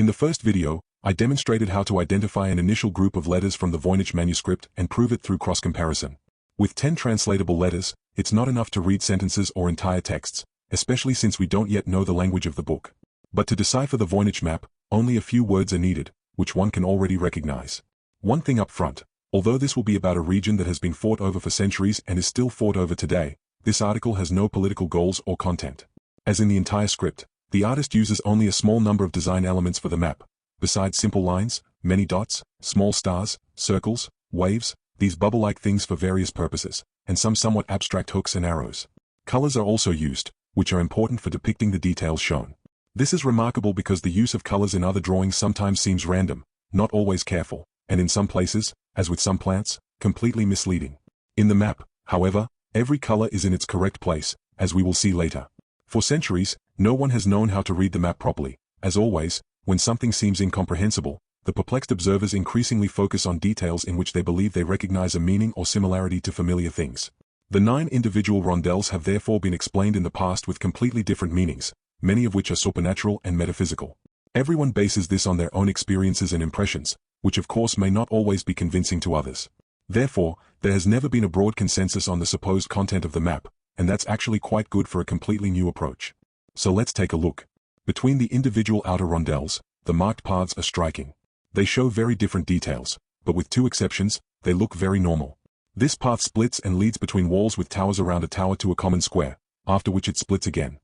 In the first video, I demonstrated how to identify an initial group of letters from the Voynich manuscript and prove it through cross-comparison. With 10 translatable letters, it's not enough to read sentences or entire texts, especially since we don't yet know the language of the book. But to decipher the Voynich map, only a few words are needed, which one can already recognize. One thing up front, although this will be about a region that has been fought over for centuries and is still fought over today, this article has no political goals or content. As in the entire script, the artist uses only a small number of design elements for the map. Besides simple lines, many dots, small stars, circles, waves, these bubble-like things for various purposes, and some somewhat abstract hooks and arrows. Colors are also used, which are important for depicting the details shown. This is remarkable because the use of colors in other drawings sometimes seems random, not always careful, and in some places, as with some plants, completely misleading. In the map, however, every color is in its correct place, as we will see later. For centuries, no one has known how to read the map properly. As always, when something seems incomprehensible, the perplexed observers increasingly focus on details in which they believe they recognize a meaning or similarity to familiar things. The 9 individual rondels have therefore been explained in the past with completely different meanings, many of which are supernatural and metaphysical. Everyone bases this on their own experiences and impressions, which of course may not always be convincing to others. Therefore, there has never been a broad consensus on the supposed content of the map, and that's actually quite good for a completely new approach. So let's take a look. Between the individual outer rondels, the marked paths are striking. They show very different details, but with 2 exceptions, they look very normal. This path splits and leads between walls with towers around a tower to a common square, after which it splits again.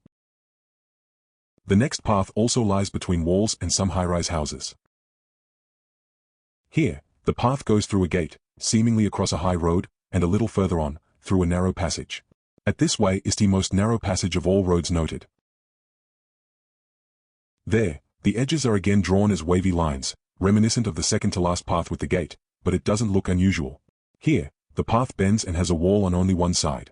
The next path also lies between walls and some high-rise houses. Here, the path goes through a gate, seemingly across a high road, and a little further on, through a narrow passage. At this way is the most narrow passage of all roads noted. There, the edges are again drawn as wavy lines, reminiscent of the second-to-last path with the gate, but it doesn't look unusual. Here, the path bends and has a wall on only one side.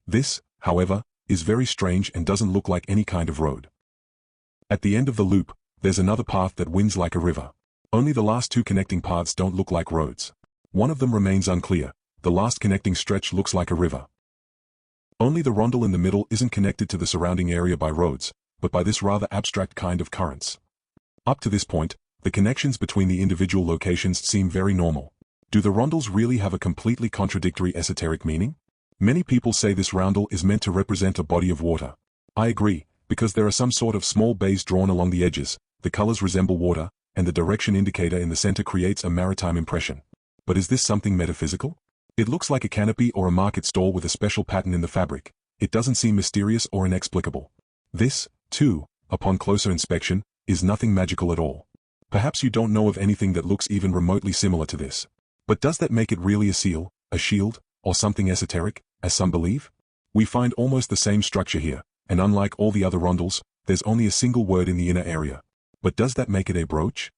This, however, is very strange and doesn't look like any kind of road. At the end of the loop, there's another path that winds like a river. Only the last 2 connecting paths don't look like roads. One of them remains unclear. The last connecting stretch looks like a river. Only the rondel in the middle isn't connected to the surrounding area by roads, but by this rather abstract kind of currents. Up to this point, the connections between the individual locations seem very normal. Do the rondels really have a completely contradictory esoteric meaning? Many people say this roundel is meant to represent a body of water. I agree, because there are some sort of small bays drawn along the edges, the colors resemble water, and the direction indicator in the center creates a maritime impression. But is this something metaphysical? It looks like a canopy or a market stall with a special pattern in the fabric. It doesn't seem mysterious or inexplicable. This, too, upon closer inspection, is nothing magical at all. Perhaps you don't know of anything that looks even remotely similar to this. But does that make it really a seal, a shield, or something esoteric, as some believe? We find almost the same structure here, and unlike all the other rondels, there's only a single word in the inner area. But does that make it a brooch?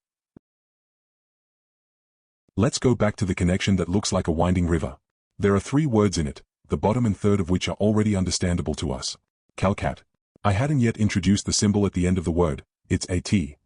Let's go back to the connection that looks like a winding river. There are 3 words in it, the bottom and third of which are already understandable to us. Calcat. I hadn't yet introduced the symbol at the end of the word, it's a T.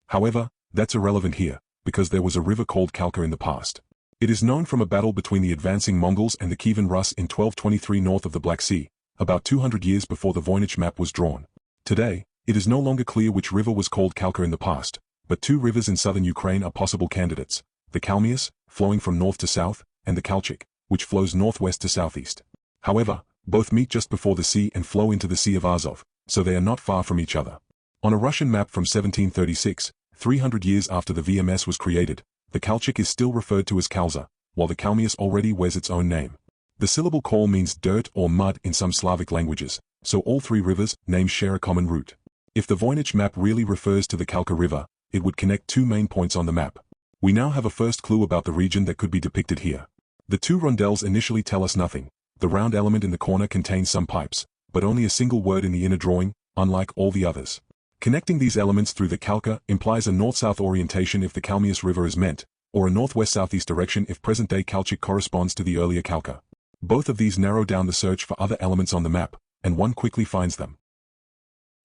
However, that's irrelevant here, because there was a river called Kalka in the past. It is known from a battle between the advancing Mongols and the Kievan Rus in 1223 north of the Black Sea, about 200 years before the Voynich map was drawn. Today, it is no longer clear which river was called Kalka in the past, but 2 rivers in southern Ukraine are possible candidates, the Kalmius, flowing from north to south, and the Kalchik, which flows northwest to southeast. However, both meet just before the sea and flow into the Sea of Azov, so they are not far from each other. On a Russian map from 1736, 300 years after the VMS was created, the Kalchik is still referred to as Kalza, while the Kalmius already wears its own name. The syllable kol means dirt or mud in some Slavic languages, so all 3 rivers' names share a common root. If the Voynich map really refers to the Kalka River, it would connect 2 main points on the map. We now have a first clue about the region that could be depicted here. The 2 rondels initially tell us nothing. The round element in the corner contains some pipes, but only a single word in the inner drawing, unlike all the others. Connecting these elements through the Kalka implies a north-south orientation if the Kalmius River is meant, or a northwest-southeast direction if present-day Kalchik corresponds to the earlier Kalka. Both of these narrow down the search for other elements on the map, and one quickly finds them.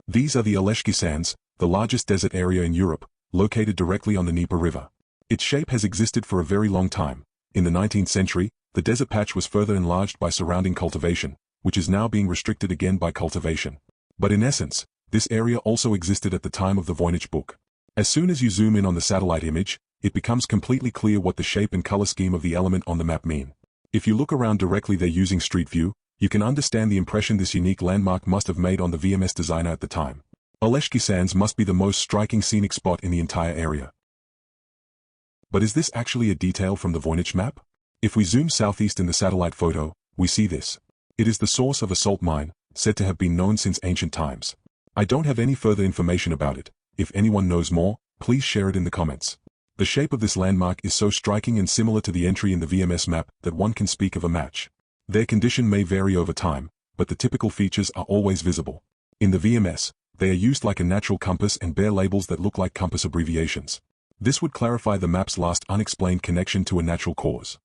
These are the Oleshki Sands, the largest desert area in Europe, located directly on the Dnieper River. Its shape has existed for a very long time. In the 19th century, the desert patch was further enlarged by surrounding cultivation, which is now being restricted again by cultivation. But in essence, This area also existed at the time of the Voynich book. As soon as you zoom in on the satellite image, it becomes completely clear what the shape and color scheme of the element on the map mean. If you look around directly there using Street View, you can understand the impression this unique landmark must have made on the VMS designer at the time. Oleshki Sands must be the most striking scenic spot in the entire area. But is this actually a detail from the Voynich map? If we zoom southeast in the satellite photo, we see this. It is the source of a salt mine, said to have been known since ancient times. I don't have any further information about it. If anyone knows more, please share it in the comments. The shape of this landmark is so striking and similar to the entry in the VMS map that one can speak of a match. Their condition may vary over time, but the typical features are always visible. In the VMS, they are used like a natural compass and bear labels that look like compass abbreviations. This would clarify the map's last unexplained connection to a natural cause.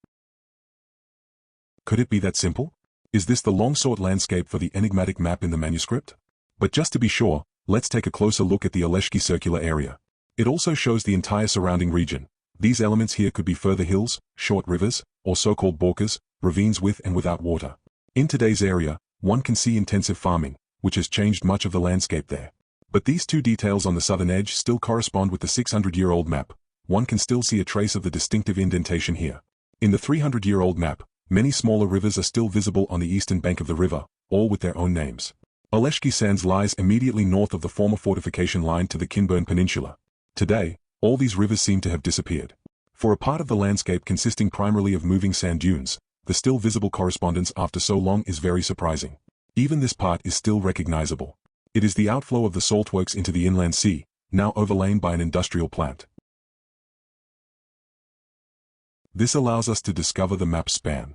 Could it be that simple? Is this the long-sought landscape for the enigmatic map in the manuscript? But just to be sure, let's take a closer look at the Oleshki circular area. It also shows the entire surrounding region. These elements here could be further hills, short rivers, or so-called borkas, ravines with and without water. In today's area, one can see intensive farming, which has changed much of the landscape there. But these two details on the southern edge still correspond with the 600-year-old map. One can still see a trace of the distinctive indentation here. In the 300-year-old map, many smaller rivers are still visible on the eastern bank of the river, all with their own names. Oleshki Sands lies immediately north of the former fortification line to the Kinburn Peninsula. Today, all these rivers seem to have disappeared. For a part of the landscape consisting primarily of moving sand dunes, the still visible correspondence after so long is very surprising. Even this part is still recognizable. It is the outflow of the saltworks into the inland sea, now overlain by an industrial plant. This allows us to discover the map's span.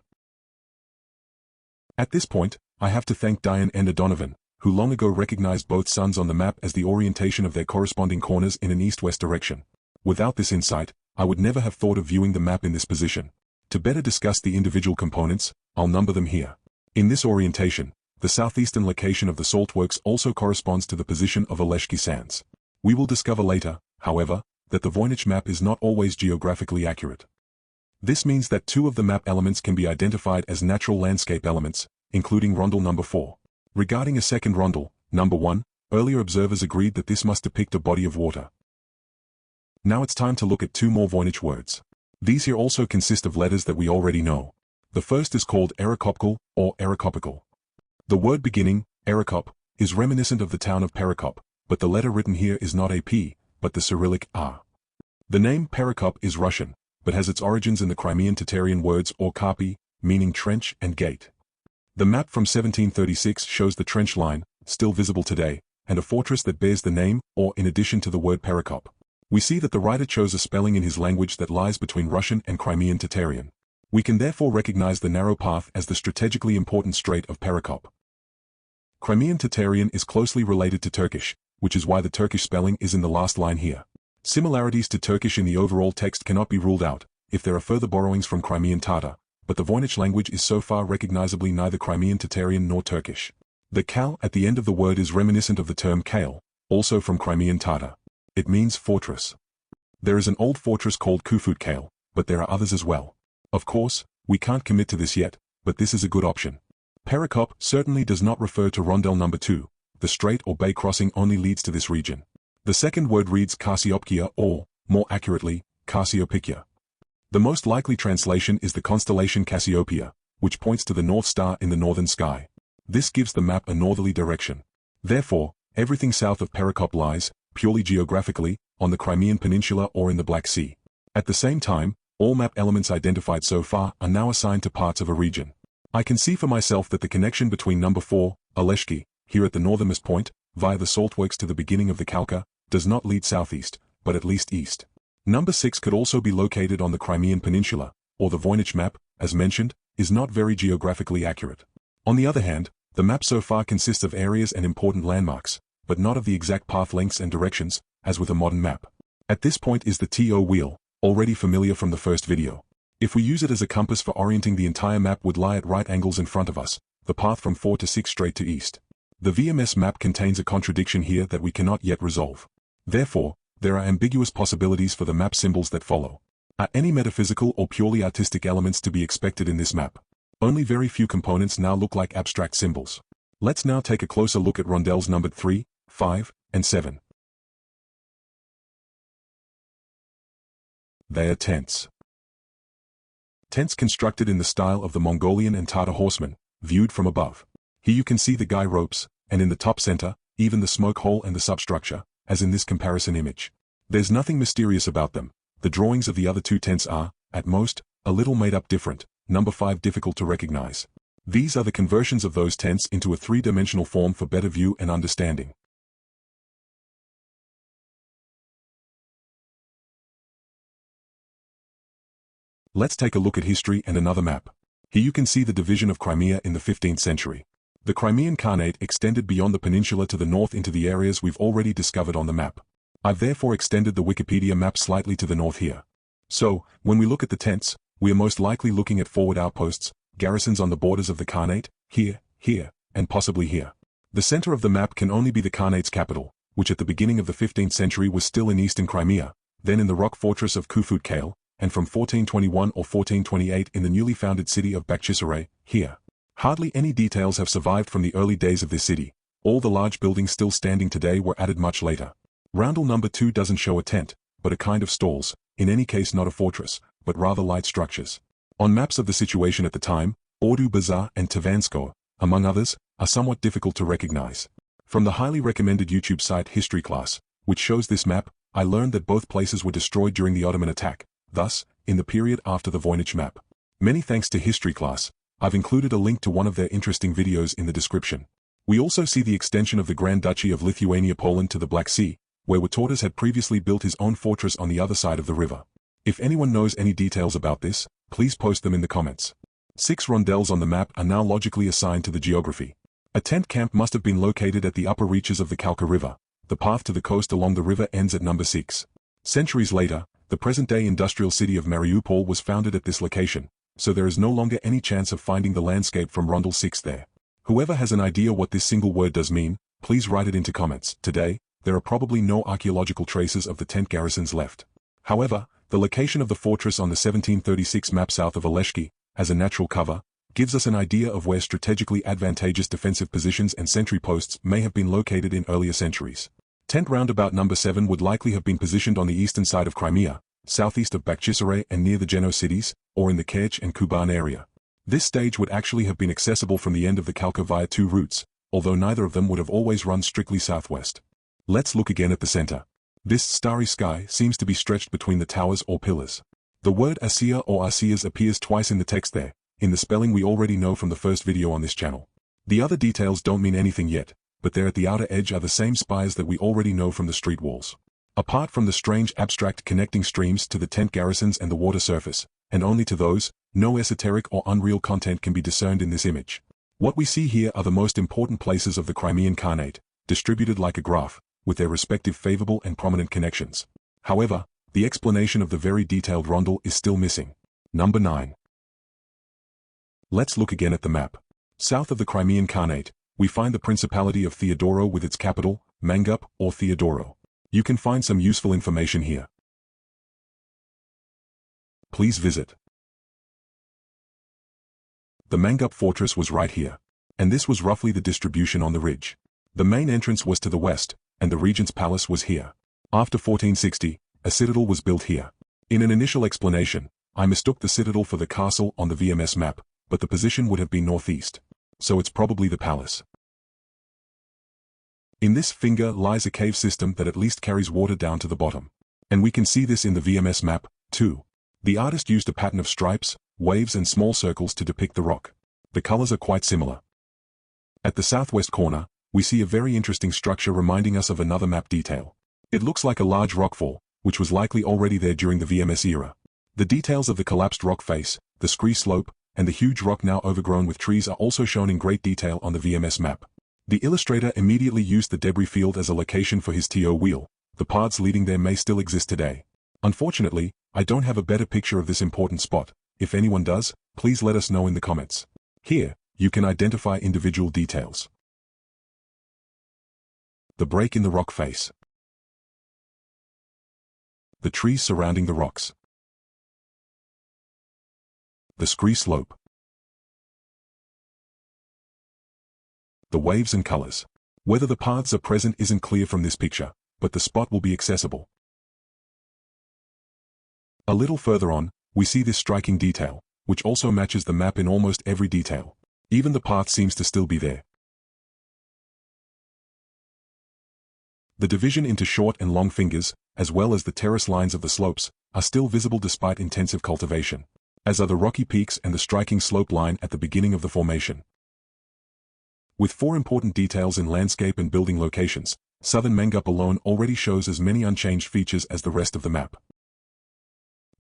At this point, I have to thank Diane and Donovan, who long ago recognized both suns on the map as the orientation of their corresponding corners in an east-west direction. Without this insight, I would never have thought of viewing the map in this position. To better discuss the individual components, I'll number them here. In this orientation, the southeastern location of the saltworks also corresponds to the position of Oleshki Sands. We will discover later, however, that the Voynich map is not always geographically accurate. This means that two of the map elements can be identified as natural landscape elements, including rondel number 4. Regarding a second rondel, number 1, earlier observers agreed that this must depict a body of water. Now it's time to look at two more Voynich words. These here also consist of letters that we already know. The first is called Erekopkal or Erekopikal. The word beginning, Erekop, is reminiscent of the town of Perekop, but the letter written here is not a P, but the Cyrillic A. The name Perekop is Russian, but has its origins in the Crimean Tatarian words or Karpi, meaning trench and gate. The map from 1736 shows the trench line, still visible today, and a fortress that bears the name, or in addition to the word Perekop. We see that the writer chose a spelling in his language that lies between Russian and Crimean Tatarian. We can therefore recognize the narrow path as the strategically important Strait of Perekop. Crimean Tatarian is closely related to Turkish, which is why the Turkish spelling is in the last line here. Similarities to Turkish in the overall text cannot be ruled out, if there are further borrowings from Crimean Tatar, but the Voynich language is so far recognizably neither Crimean Tatarian nor Turkish. The kal at the end of the word is reminiscent of the term kale, also from Crimean Tatar. It means fortress. There is an old fortress called Kufut-Kale, but there are others as well. Of course, we can't commit to this yet, but this is a good option. Perekop certainly does not refer to rondel number 2, the strait or bay crossing only leads to this region. The second word reads Cassiopeia or, more accurately, Cassiopeia. The most likely translation is the constellation Cassiopeia, which points to the North Star in the northern sky. This gives the map a northerly direction. Therefore, everything south of Perekop lies, purely geographically, on the Crimean Peninsula or in the Black Sea. At the same time, all map elements identified so far are now assigned to parts of a region. I can see for myself that the connection between number 4, Oleshki, here at the northernmost point, via the saltworks to the beginning of the Kalka, does not lead southeast, but at least east. Number 6 could also be located on the Crimean Peninsula, or the Voynich map, as mentioned, is not very geographically accurate. On the other hand, the map so far consists of areas and important landmarks, but not of the exact path lengths and directions, as with a modern map. At this point is the TO wheel, already familiar from the first video. If we use it as a compass for orienting, the entire map would lie at right angles in front of us, the path from 4 to 6 straight to east. The VMS map contains a contradiction here that we cannot yet resolve. Therefore, there are ambiguous possibilities for the map symbols that follow. Are any metaphysical or purely artistic elements to be expected in this map? Only very few components now look like abstract symbols. Let's now take a closer look at rondels numbered 3, 5, and 7. They are tents. Tents constructed in the style of the Mongolian and Tartar horsemen, viewed from above. Here you can see the guy ropes, and in the top center, even the smoke hole and the substructure, as in this comparison image. There's nothing mysterious about them. The drawings of the other two tents are, at most, a little made up different. Number 5 difficult to recognize. These are the conversions of those tents into a three-dimensional form for better view and understanding. Let's take a look at history and another map. Here you can see the division of Crimea in the 15th century. The Crimean Khanate extended beyond the peninsula to the north into the areas we've already discovered on the map. I've therefore extended the Wikipedia map slightly to the north here. So, when we look at the tents, we are most likely looking at forward outposts, garrisons on the borders of the Khanate, here, and possibly here. The center of the map can only be the Khanate's capital, which at the beginning of the 15th century was still in eastern Crimea, then in the rock fortress of Mangup-Kale, and from 1421 or 1428 in the newly founded city of Bakhchisaray, here. Hardly any details have survived from the early days of this city. All the large buildings still standing today were added much later. Roundel number 2 doesn't show a tent, but a kind of stalls, in any case not a fortress, but rather light structures. On maps of the situation at the time, Ordu Bazar and Tavansko, among others, are somewhat difficult to recognize. From the highly recommended YouTube site History Class, which shows this map, I learned that both places were destroyed during the Ottoman attack, thus, in the period after the Voynich map. Many thanks to History Class, I've included a link to one of their interesting videos in the description. We also see the extension of the Grand Duchy of Lithuania-Poland to the Black Sea, where Wytautas had previously built his own fortress on the other side of the river. If anyone knows any details about this, please post them in the comments. 6 rondels on the map are now logically assigned to the geography. A tent camp must have been located at the upper reaches of the Kalka River. The path to the coast along the river ends at number 6. Centuries later, the present-day industrial city of Mariupol was founded at this location, so there is no longer any chance of finding the landscape from Rondel 6 there. Whoever has an idea what this single word does mean, please write it into comments. Today, there are probably no archaeological traces of the tent garrisons left. However, the location of the fortress on the 1736 map south of Oleshki, as a natural cover, gives us an idea of where strategically advantageous defensive positions and sentry posts may have been located in earlier centuries. Tent roundabout number 7 would likely have been positioned on the eastern side of Crimea, southeast of Bakhchisaray and near the Geno cities, or in the Kerch and Kuban area. This stage would actually have been accessible from the end of the Kalka via 2 routes, although neither of them would have always run strictly southwest. Let's look again at the center. This starry sky seems to be stretched between the towers or pillars. The word Asiya or Asiyas appears twice in the text there, in the spelling we already know from the first video on this channel. The other details don't mean anything yet, but there at the outer edge are the same spires that we already know from the street walls. Apart from the strange abstract connecting streams to the tent garrisons and the water surface, and only to those, no esoteric or unreal content can be discerned in this image. What we see here are the most important places of the Crimean Khanate, distributed like a graph, with their respective favorable and prominent connections. However, the explanation of the very detailed rondel is still missing. Number 9. Let's look again at the map. South of the Crimean Khanate, we find the Principality of Theodoro with its capital, Mangup, or Theodoro. You can find some useful information here. Please visit. The Mangup fortress was right here, and this was roughly the distribution on the ridge. The main entrance was to the west, and the regent's palace was here. After 1460, a citadel was built here. In an initial explanation, I mistook the citadel for the castle on the VMS map, but the position would have been northeast. So it's probably the palace. In this finger lies a cave system that at least carries water down to the bottom. And we can see this in the VMS map, too. The artist used a pattern of stripes, waves and small circles to depict the rock. The colors are quite similar. At the southwest corner, we see a very interesting structure reminding us of another map detail. It looks like a large rockfall, which was likely already there during the VMS era. The details of the collapsed rock face, the scree slope, and the huge rock now overgrown with trees are also shown in great detail on the VMS map. The illustrator immediately used the debris field as a location for his TO wheel. The paths leading there may still exist today. Unfortunately, I don't have a better picture of this important spot. If anyone does, please let us know in the comments. Here, you can identify individual details. The break in the rock face. The trees surrounding the rocks. The scree slope. The waves and colors. Whether the paths are present isn't clear from this picture, but the spot will be accessible. A little further on, we see this striking detail, which also matches the map in almost every detail. Even the path seems to still be there. The division into short and long fingers, as well as the terrace lines of the slopes, are still visible despite intensive cultivation, as are the rocky peaks and the striking slope line at the beginning of the formation. With 4 important details in landscape and building locations, southern Mangup alone already shows as many unchanged features as the rest of the map.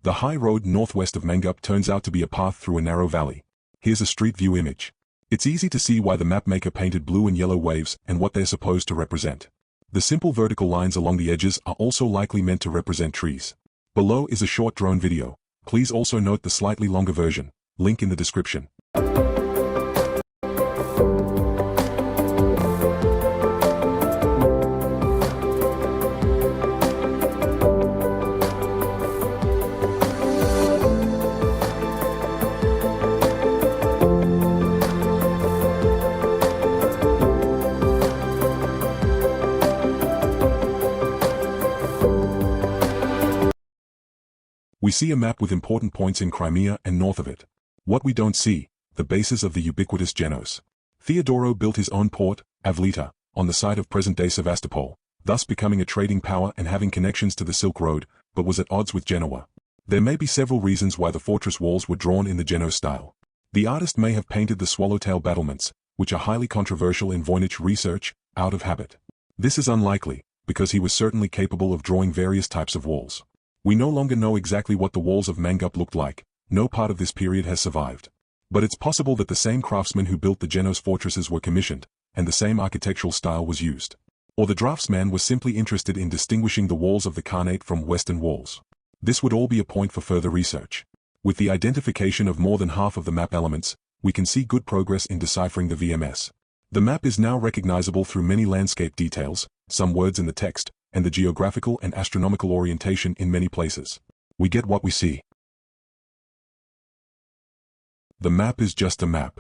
The high road northwest of Mangup turns out to be a path through a narrow valley. Here's a street view image. It's easy to see why the mapmaker painted blue and yellow waves and what they're supposed to represent. The simple vertical lines along the edges are also likely meant to represent trees. Below is a short drone video. Please also note the slightly longer version, link in the description. We see a map with important points in Crimea and north of it. What we don't see, the bases of the ubiquitous Genos. Theodoro built his own port, Avlita, on the site of present-day Sevastopol, thus becoming a trading power and having connections to the Silk Road, but was at odds with Genoa. There may be several reasons why the fortress walls were drawn in the Genos style. The artist may have painted the swallowtail battlements, which are highly controversial in Voynich research, out of habit. This is unlikely, because he was certainly capable of drawing various types of walls. We no longer know exactly what the walls of Mangup looked like, no part of this period has survived. But it's possible that the same craftsmen who built the Genos fortresses were commissioned, and the same architectural style was used. Or the draftsman was simply interested in distinguishing the walls of the Khanate from Western walls. This would all be a point for further research. With the identification of more than half of the map elements, we can see good progress in deciphering the VMS. The map is now recognizable through many landscape details, some words in the text, and the geographical and astronomical orientation in many places. We get what we see. The map is just a map.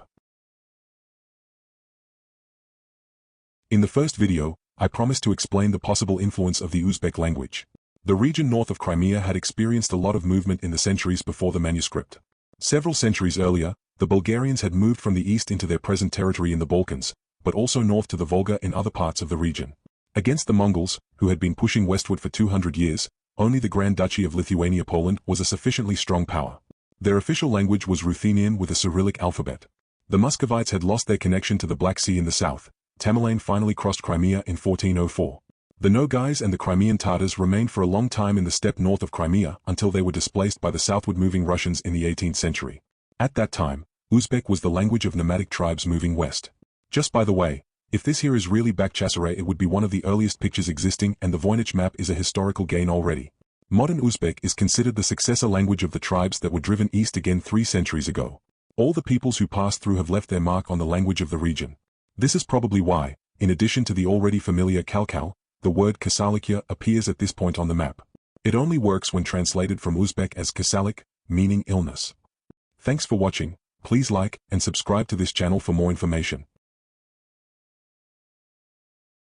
In the first video, I promised to explain the possible influence of the Uzbek language. The region north of Crimea had experienced a lot of movement in the centuries before the manuscript. Several centuries earlier, the Bulgarians had moved from the east into their present territory in the Balkans, but also north to the Volga in other parts of the region. Against the Mongols, who had been pushing westward for 200 years, only the Grand Duchy of Lithuania-Poland was a sufficiently strong power. Their official language was Ruthenian with a Cyrillic alphabet. The Muscovites had lost their connection to the Black Sea in the south. Tamerlane finally crossed Crimea in 1404. The Nogais and the Crimean Tatars remained for a long time in the steppe north of Crimea until they were displaced by the southward moving Russians in the 18th century. At that time, Uzbek was the language of nomadic tribes moving west. Just by the way, if this here is really Bakhchasaray, it would be one of the earliest pictures existing, and the Voynich map is a historical gain already. Modern Uzbek is considered the successor language of the tribes that were driven east again 3 centuries ago. All the peoples who passed through have left their mark on the language of the region. This is probably why, in addition to the already familiar Kalkal, the word Kasalikya appears at this point on the map. It only works when translated from Uzbek as Kasalik, meaning illness. Thanks for watching. Please like and subscribe to this channel for more information.